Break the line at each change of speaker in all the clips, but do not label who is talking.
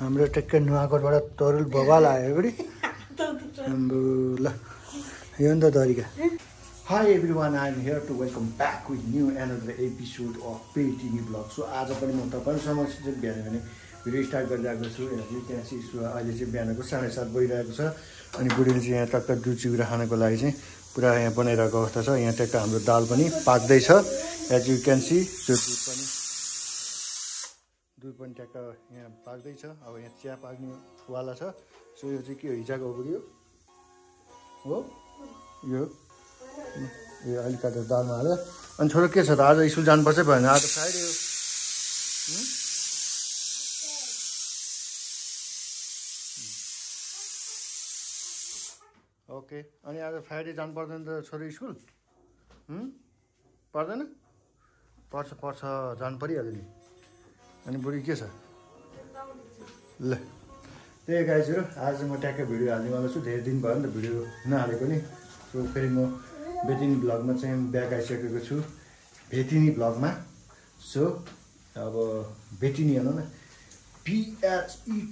हाम्रो ट्याक्कै नुवाकोटबाट तरुल बबाल आयो बडी ल यो नि त तरिका Hi everyone, I am here to welcome back with new another episode of Pay TV Vlog. So आज पनि म तपाईहरुसँग चाहिँ बिहान भने भिडियो स्टार्ट गरिरहेको छु। हेर्नु त्यहाँ चाहिँ अहिले चाहिँ बिहानको 7:30 बजिरहेको छ अनि बुढीले चाहिँ यहाँ टक्क दुध चिउरा खानको लागि चाहिँ पुरा यहाँ बनाइरहेको अवस्था छ। यहाँ टक्क हाम्रो दाल पनि पाक्दै छ। As you can see, दुध पनि टक्क यहाँ पाक्दै छ। अब यहाँ चिया पाक्ने वाला छ। सो यो चाहिँ के हो हिजोको हो बुढी हो यो अहिले काटेर दालमा हाल्यो अनि छोरो के छ त आज स्कुल जानुपर्छ भएन आज फ्राइडे हो ओके अनि आज फ्राइडे जानु पर्दैन त छोरो स्कुल पर्दैन पर्छ जानु परिहाल्यो नि अनि बुढी के छ ल त्यही गाइजहरु आज म ट्याक्कै भिडियो हाल्नेवाला छु धेरै दिन भयो नि त भिडियो नहालेको नि सो फेरि म भेटिनी भ्लगमा चाहिँ ब्याक आइसकेको छु भेटिनी भ्लगमा सो अब भेटिनी हेर्नु न PHETINIIVLOG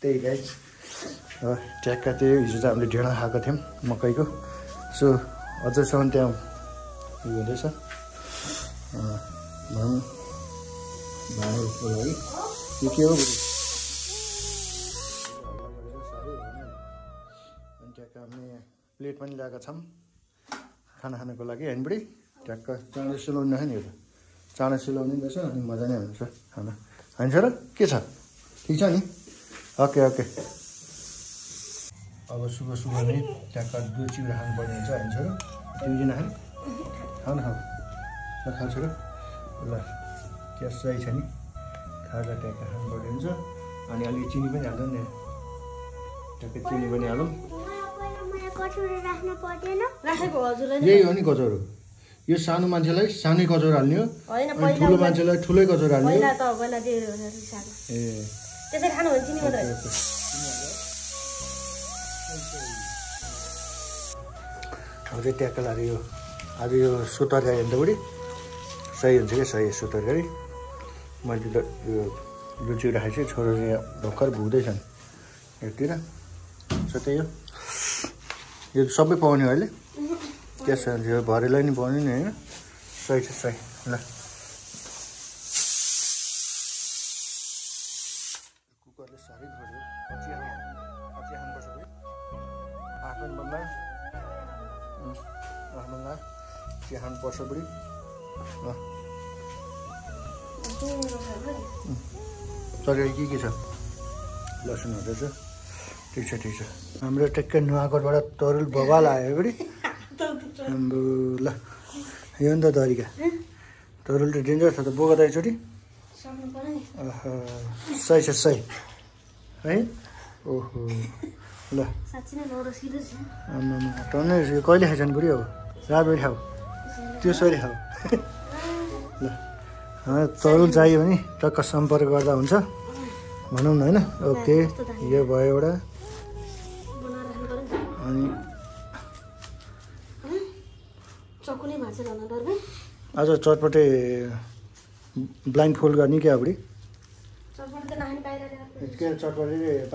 त्यही गाइज ट्याक्का त्यही हिजो चाहिँ हामीले ढेँडा खाएको थियौँ मकैको सो अझैसम्म त्यहाँ उयो हुँदैछ भाँडाहरूको लागि यो के हो अनि ट्याक्क हामीले प्लेट पनि ल्याएका छौँ खाना खानको लागि होइन बुढी ट्याक्क चाँडो सिलाउने रहेछ नि यो त चाँडो सिलाउने रहेछ अनि मजा नै हुन्छ खाना होइन र के छ ठिक छ नि ओके ओके अब सुबह नै ट्याक्क दुध चिउरा खानुपर्ने हुन्छ होइन छोरो तिमी नखाने खाऊ खाऊ छोरो ल ग्यास सही छ नि खाजा ट्याक्क खानुपर्ने हुन्छ अनि अलिक चिनी पनि हाल्नु नि ट्याक्क चिनी पनि हालौँ यही हो नि कचौरो यो सानो मान्छेलाई सानै कचौरो हाल्ने हो अनि ठुलो मान्छेलाई ठुलै कचौरो हाल्ने हो ए
त्यसै खानु हुन्छ नि मलाई
अब चाहिँ ट्याक्क लाग्यो यो आज यो सुतरकारी होइन त बुढी सही हुन्छ क्या सही यसो तरकारी मैले त यो लुची राखेको छु छोरो यहाँ भर्खर भुँदैछन् एकतिर सो त्यही हो यो सबै पाउने हो अहिले त्यस यो भरेलाई नि पाउने नि होइन सही छ सही ल कुकरले साह्रै छोड्यो अझै खानुपर्छ बुढी आफ्नो भन्दा चिया खानुपर्छ बुढी तरकारी के छ लसुन हुँदैछ ठिक छ हाम्रो ट्याक्कै नुवाकोटबाट तरुल बबाल आयो बुढी ल यो नि त तरिका तरुल त डेन्जर छ त बोका त एकचोटि सही छ सही है ओहो ल टन्नै यो कहिले खाइछन् बुढी अब रातभरि खाऊ त्यो सरी खाऊ ल तरुल चाहियो भने टक्क सम्पर्क गर्दा हुन्छ भनौँ न होइन ओके यो भयो एउटा अनि आज चटपटे ब्लाइन्ड फोल्ड गर्ने क्या बुढी चटपटे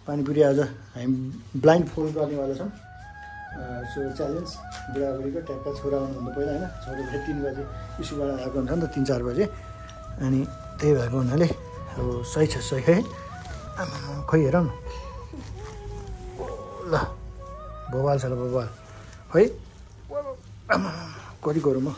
पानीपुरी आज हामी ब्लाइन्ड फोल्ड गर्नेवाला छौँ सो च्यालेन्ज बुढाबुढीको ट्याक्क छोरा आउनुभन्दा पहिला होइन छोरा फेरि 3 बजे स्कुलबाट आएको हुन्छ नि त 3-4 बजे अनि त्यही भएको हुनाले अब सही छ सही है खोइ हेरौँ न ल बबाल छ ल बबाल है कति गरौँ म